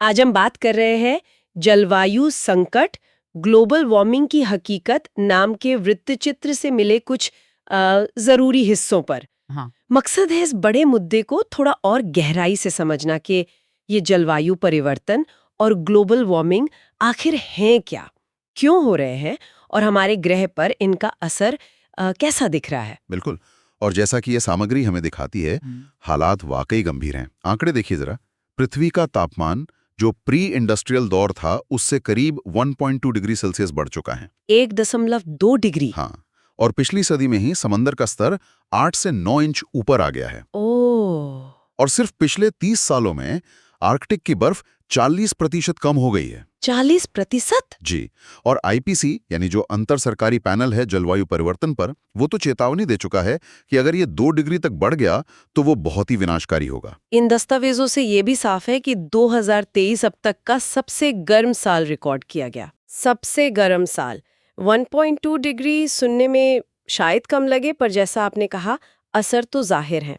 आज हम बात कर रहे हैं जलवायु संकट, ग्लोबल वार्मिंग की हकीकत नाम के वृत्तचित्र से मिले कुछ जरूरी हिस्सों पर। हाँ। मकसद है इस बड़े मुद्दे को थोड़ा और गहराई से समझना कि ये जलवायु परिवर्तन और ग्लोबल वार्मिंग आखिर हैं क्या, क्यों हो रहे हैं और हमारे ग्रह पर इनका असर कैसा दिख रहा है। बिल्कुल। और जैसा कि यह सामग्री हमें दिखाती है, हालात वाकई गंभीर हैं। आंकड़े देखिए जरा। पृथ्वी का तापमान जो प्री इंडस्ट्रियल दौर था उससे करीब 1.2 डिग्री सेल्सियस बढ़ चुका है। 1.2 डिग्री। हाँ, और पिछली सदी में ही समंदर का स्तर 8 से 9 इंच ऊपर आ गया है। ओह, और सिर्फ पिछले 30 सालों में आर्कटिक की बर्फ 40% कम हो गई है। 40%? जी। और आईपीसी यानी जो अंतर सरकारी पैनल है जलवायु परिवर्तन पर, वो तो चेतावनी दे चुका है कि अगर ये 2 डिग्री तक बढ़ गया तो वो बहुत ही विनाशकारी होगा। इन दस्तावेजों से ये भी साफ है कि 2023 अब तक का सबसे गर्म साल रिकॉर्ड किया गया। सबसे गर्म साल। 1.2 डिग्री सुनने में शायद कम लगे, पर जैसा आपने कहा असर तो जाहिर है।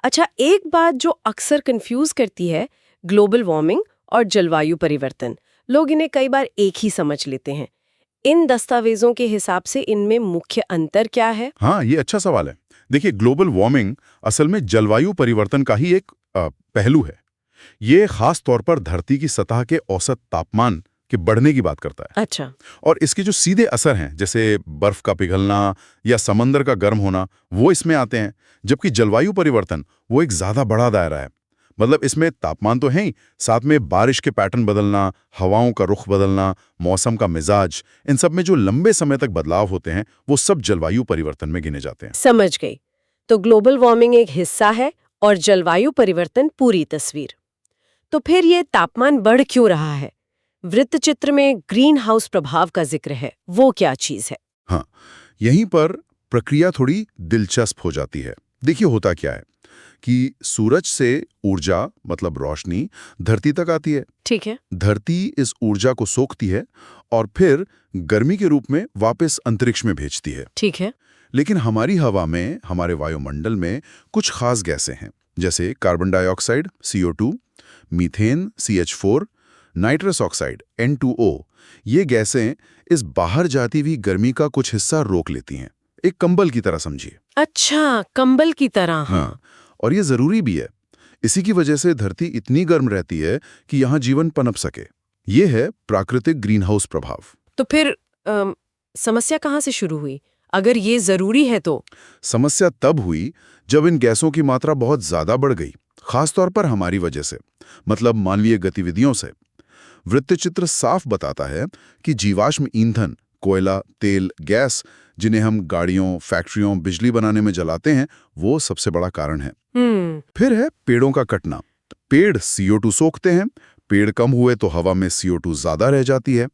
अच्छा, एक बात जो अक्सर कंफ्यूज करती है, ग्लोबल वार्मिंग और जलवायु परिवर्तन, लोग इन्हें कई बार एक ही समझ लेते हैं। इन दस्तावेजों के हिसाब से इनमें मुख्य अंतर क्या है? हाँ, ये अच्छा सवाल है। देखिए, ग्लोबल वार्मिंग असल में जलवायु परिवर्तन का ही एक पहलू है। ये खास तौर पर धरती की सतह के औसत तापमान के बढ़ने की बात करता है। अच्छा। और इसके जो सीधे असर हैं, जैसे बर्फ का पिघलना या समंदर का गर्म होना, वो इसमें आते हैं। जबकि जलवायु परिवर्तन वो एक ज्यादा बड़ा दायरा है। मतलब इसमें तापमान तो है ही, साथ में बारिश के पैटर्न बदलना, हवाओं का रुख बदलना, मौसम का मिजाज, इन सब में जो लंबे समय तक बदलाव होते हैं वो सब जलवायु परिवर्तन में गिने जाते हैं। समझ गई। तो ग्लोबल वार्मिंग एक हिस्सा है और जलवायु परिवर्तन पूरी तस्वीर। तो फिर ये तापमान बढ़ क्यों रहा है? वृत्तचित्र में ग्रीन हाउस प्रभाव का जिक्र है, वो क्या चीज है? हाँ, यहीं पर प्रक्रिया थोड़ी दिलचस्प हो जाती है। देखिए, होता क्या है कि सूरज से ऊर्जा मतलब रोशनी धरती तक आती है। ठीक है। धरती इस ऊर्जा को सोखती है और फिर गर्मी के रूप में वापस अंतरिक्ष में भेजती है। ठीक है। लेकिन हमारी हवा में, हमारे वायुमंडल में कुछ खास गैसें हैं, जैसे carbon dioxide CO2, methane CH4, nitrous oxide N2O। ये गैसें इस बाहर जाती हुई गर्मी का कुछ हिस्सा रोक लेती हैं, एक कंबल की तरह समझिए। अच्छा, कंबल की तरह। हाँ, और ये जरूरी भी है। इसी की वजह से धरती इतनी गर्म रहती है कि यहाँ जीवन पनप सके। ये है प्राकृतिक ग्रीन हाउस प्रभाव। तो फिर समस्या कहाँ से शुरू हुई? अगर ये जरूरी है तो समस्या तब हुई जब इन गैसों की मात्रा बहुत ज्यादा बढ़ गई, खासतौर पर हमारी वजह से, मतलब मानवीय गतिविधियों से। वृत्तचित्र साफ बताता है कि जीवाश्म ईंधन, कोयला, तेल, गैस, जिन्हें हम गाड़ियों, फैक्ट्रियों, बिजली बनाने में जलाते हैं, वो सबसे बड़ा कारण है। फिर है पेड़ों का कटना। पेड़ CO2 सोखते हैं। पेड़ कम हुए तो हवा में CO2 ज्यादा रह जाती है।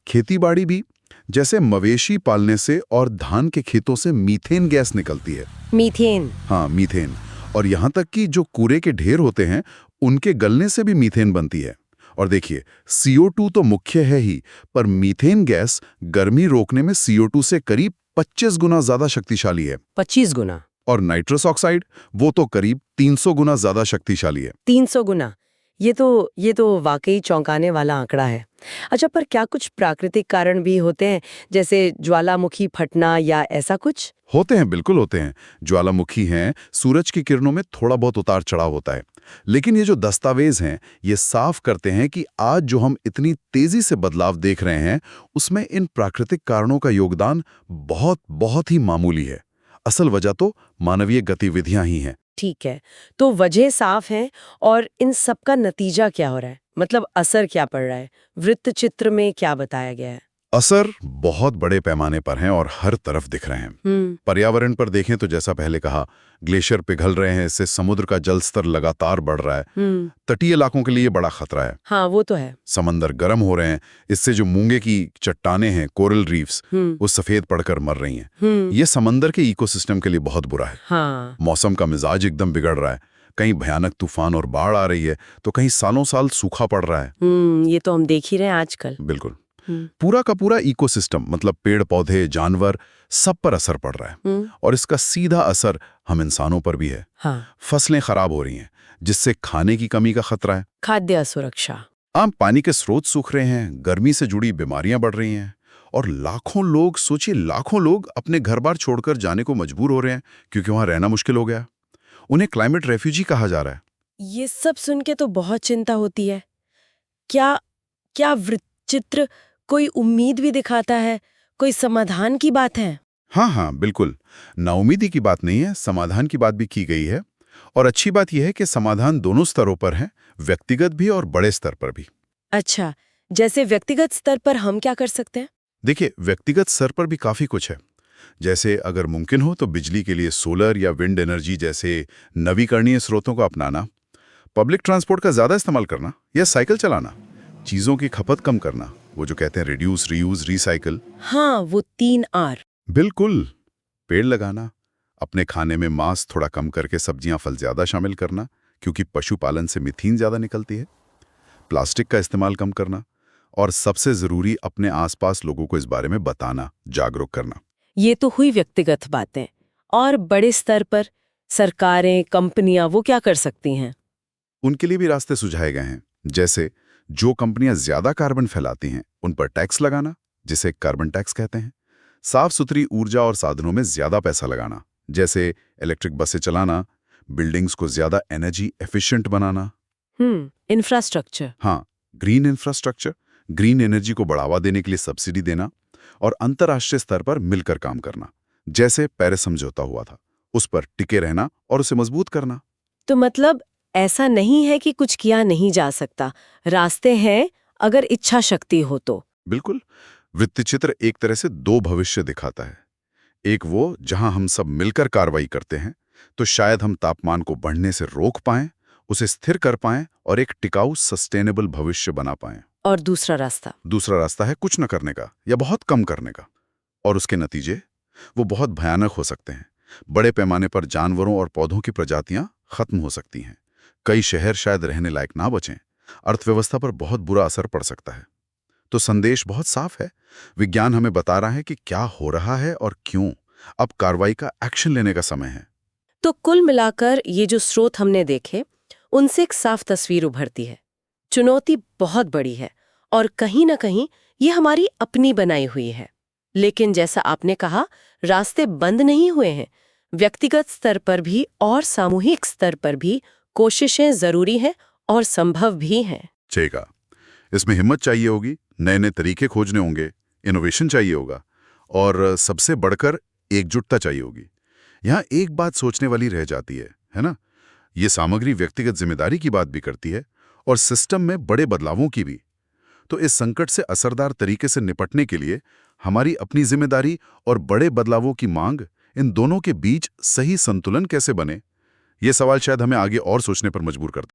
खेतीबाड़ी भी, जैसे मवेशी पालने से और धान के खेतों से मीथेन गैस निकलती है। मीथेन? हाँ, मीथेन। और यहाँ तक कि जो कूड़े के ढेर होते हैं उनके गलने से भी मीथेन बनती है। और देखिए, CO2 तो मुख्य है ही, पर मीथेन गैस गर्मी रोकने में CO2 से करीब 25 गुना ज्यादा शक्तिशाली है। 25 गुना? और नाइट्रस ऑक्साइड वो तो करीब 300 गुना ज्यादा शक्तिशाली है। 300 गुना? ये तो वाकई चौंकाने वाला आंकड़ा है। अच्छा, पर क्या कुछ प्राकृतिक कारण भी होते हैं, जैसे ज्वालामुखी फटना या ऐसा कुछ? होते हैं, बिल्कुल होते हैं। ज्वालामुखी हैं, सूरज की किरणों में थोड़ा बहुत उतार चढ़ाव होता है। लेकिन ये जो दस्तावेज हैं ये साफ करते हैं कि आज जो हम इतनी तेजी से बदलाव देख रहे हैं उसमें इन प्राकृतिक कारणों का योगदान बहुत बहुत ही मामूली है। असल वजह तो मानवीय गतिविधियां ही हैं। ठीक है, तो वजह साफ है, और इन सब का नतीजा क्या हो रहा है? मतलब असर क्या पड़ रहा है? वृत्तचित्र में क्या बताया गया है? असर बहुत बड़े पैमाने पर हैं और हर तरफ दिख रहे हैं। पर्यावरण पर देखें तो जैसा पहले कहा, ग्लेशियर पिघल रहे हैं, इससे समुद्र का जल स्तर लगातार बढ़ रहा है। तटीय इलाकों के लिए बड़ा खतरा है। हाँ, वो तो है। समंदर गर्म हो रहे हैं, इससे जो मूंगे की चट्टानें हैं, कोरल रीफ्स, वो सफेद पड़कर मर रही हैं। ये समंदर के इकोसिस्टम के लिए बहुत बुरा है। हाँ। मौसम का मिजाज एकदम बिगड़ रहा है। कहीं भयानक तूफान और बाढ़ आ रही है तो कहीं सालों साल सूखा पड़ रहा है। ये तो हम देख ही रहे हैं आजकल। बिल्कुल। पूरा का पूरा इकोसिस्टम, मतलब पेड़ पौधे, जानवर, सब पर असर पड़ रहा है। और इसका सीधा असर हम इंसानों पर भी है। हाँ। फसलें खराब हो रही हैं, जिससे खाने की कमी का खतरा है। खाद्य असुरक्षा। आम पानी के स्रोत सूख रहे हैं, गर्मी से जुड़ी बीमारियां बढ़ रही हैं और लाखों लोग, सोचिए लाखों लोग अपने घर बार छोड़कर जाने को मजबूर हो रहे हैं क्योंकि वहां रहना मुश्किल हो गया। उन्हें क्लाइमेट रेफ्यूजी कहा जा रहा है। ये सब सुन के तो बहुत चिंता होती है। क्या क्या वृत्तचित्र कोई उम्मीद भी दिखाता है? कोई समाधान की बात है? हाँ हाँ बिल्कुल, नाउमीदी की बात नहीं है, समाधान की बात भी की गई है। और अच्छी बात यह है कि समाधान दोनों स्तरों पर है, व्यक्तिगत भी और बड़े स्तर पर भी। अच्छा, जैसे व्यक्तिगत स्तर पर हम क्या कर सकते हैं? देखिए, व्यक्तिगत स्तर पर भी काफ़ी कुछ है। जैसे अगर मुमकिन हो तो बिजली के लिए सोलर या विंड एनर्जी जैसे नवीकरणीय स्रोतों को अपनाना, पब्लिक ट्रांसपोर्ट का ज़्यादा इस्तेमाल करना या साइकिल चलाना, चीज़ों की खपत कम करना, वो जो कहते हैं रिड्यूस, रीयूज, रिसाइकिल। हाँ, वो 3 R। बिल्कुल। पेड़ लगाना, अपने खाने में मांस थोड़ा कम करके सब्जियां फल ज़्यादा शामिल करना, क्योंकि पशुपालन से मीथेन ज़्यादा निकलती है, प्लास्टिक का इस्तेमाल कम करना, और सबसे ज़रूरी अपने आसपास लोगों को इस बारे में बताना, जागरूक करना। ये तो हुई व्यक्तिगत बातें। और बड़े स्तर पर सरकारें, कंपनियां वो क्या कर सकती हैं? उनके लिए भी रास्ते सुझाए गए हैं। जैसे जो कंपनियां ज़्यादा कार्बन फैलाती हैं, उन पर टैक्स लगाना, जिसे कार्बन टैक्स कहते हैं। साफ सुथरी ऊर्जा और साधनों में ज़्यादा पैसा लगाना, जैसे इलेक्ट्रिक बसें चलाना, बिल्डिंग्स को ज़्यादा एनर्जी एफिशिएंट बनाना। इंफ्रास्ट्रक्चर। हाँ, ग्रीन इंफ्रास्ट्रक्चर, ग्रीन एनर्जी को बढ़ावा देने के लिए सब्सिडी देना, और अंतर्राष्ट्रीय स्तर पर मिलकर काम करना, जैसे पेरिस समझौता हुआ था, उस पर टिके रहना और उसे मजबूत करना। तो मतलब ऐसा नहीं है कि कुछ किया नहीं जा सकता, रास्ते हैं अगर इच्छा शक्ति हो तो। बिल्कुल। वृत्तचित्र एक तरह से दो भविष्य दिखाता है। एक वो जहां हम सब मिलकर कार्रवाई करते हैं तो शायद हम तापमान को बढ़ने से रोक पाएं, उसे स्थिर कर पाएं और एक टिकाऊ सस्टेनेबल भविष्य बना पाएं। और दूसरा रास्ता है कुछ न करने का या बहुत कम करने का, और उसके नतीजे वो बहुत भयानक हो सकते हैं। बड़े पैमाने पर जानवरों और पौधों की प्रजातियां खत्म हो सकती हैं, कई शहर शायद रहने लायक ना बचें, अर्थव्यवस्था पर बहुत बुरा असर पड़ सकता है। तो संदेश बहुत साफ है, विज्ञान हमें बता रहा है कि क्या हो रहा है और क्यों। अब कार्रवाई का एक्शन लेने का समय है। तो कुल मिलाकर ये जो स्रोत हमने देखे, उनसे एक साफ तस्वीर उभरती है। चुनौती बहुत बड़ी है और कहीं ना कहीं ये हमारी अपनी बनाई हुई है। लेकिन जैसा आपने कहा, रास्ते बंद नहीं हुए हैं। व्यक्तिगत स्तर पर भी और सामूहिक स्तर पर भी कोशिशें जरूरी हैं और संभव भी हैं। चलेगा, इसमें हिम्मत चाहिए होगी, नए नए तरीके खोजने होंगे, इनोवेशन चाहिए होगा, और सबसे बढ़कर एकजुटता चाहिए होगी। यहाँ एक बात सोचने वाली रह जाती है ना? ये सामग्री व्यक्तिगत जिम्मेदारी की बात भी करती है और सिस्टम में बड़े बदलावों की भी। तो इस संकट से असरदार तरीके से निपटने के लिए हमारी अपनी जिम्मेदारी और बड़े बदलावों की मांग, इन दोनों के बीच सही संतुलन कैसे बने, ये सवाल शायद हमें आगे और सोचने पर मजबूर करता है।